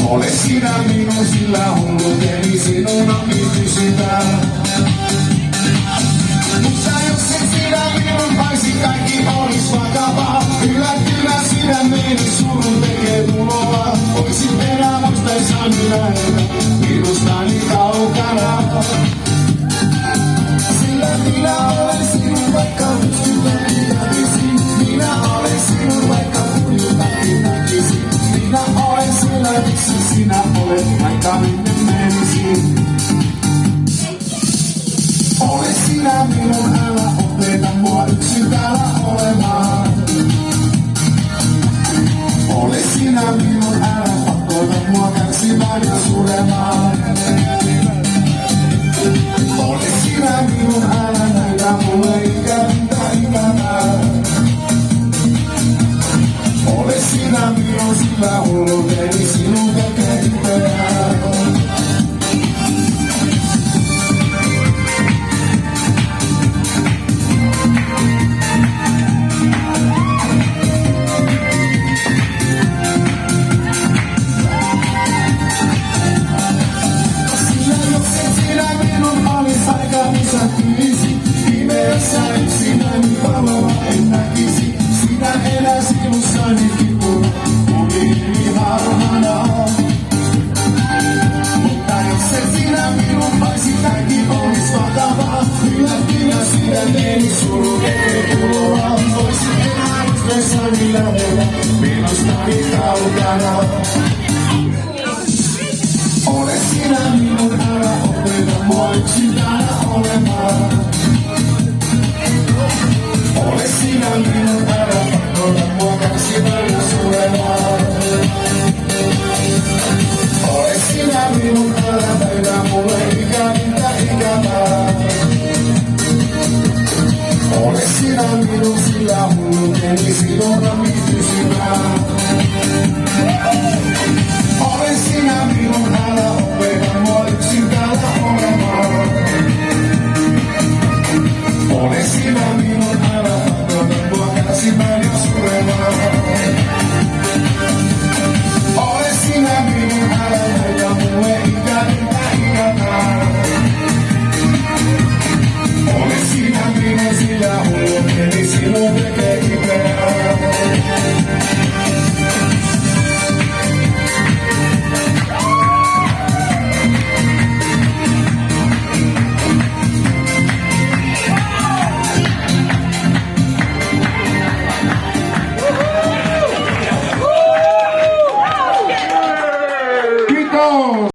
Ole sinä minun sillä hulluteni, sinun on niin kysytään. Mutta jos et sinä minun paisi, kaikki olis vakavaa. Kyllä sydämeni surun tekee tuloa. Voisin enää muistaisaan nähdä minustani kaukana. Sillä minä olen sinun vaikka pystytäni näkisin. Minä olen sinun vaikka kuljutäni näkisin. Minä olen siellä, miksi sinä olet, vaikka minne menisin. Ole sinä minun, älä opeta mua yksin täällä olemaan. Ole sinä minun, älä pakota mua kärsimään ja suremaan. Ole sinä minun, älä näytä mulle ikävää. Ole sinä minun, sillä hulluteni sinun tekee kipeää. Pimeässä yksinäni valoa en näkisi. Sinä elää sinussani kipuna, kuviini harhana. Mutta jos et sinä minun paisi, kaikki olis vakavaa. Kyllä sydämeni suru tekee tuloa. Voisin enää uskoissani lähellä, minustani kaukana. Ole sinä minun, älä opeta mua yksin täällä olemaan. Ole sinä minun, älä pakota mua kärsimään ja suremaan. Ole sinä minun, älä näytä mulle ikävää. Ole sinä minun, sillä hulluteni sinun on niin pysyvää. Ole sinä minun, älä opeta mua yksin täällä olemaan. Ole sinä minun, älä pakota mua kärsimään ja suremaan. Ole sinä minun, älä näytä mulle ikävää. Ole sinä minun, sillä hulluteni sinun tekee kipeää.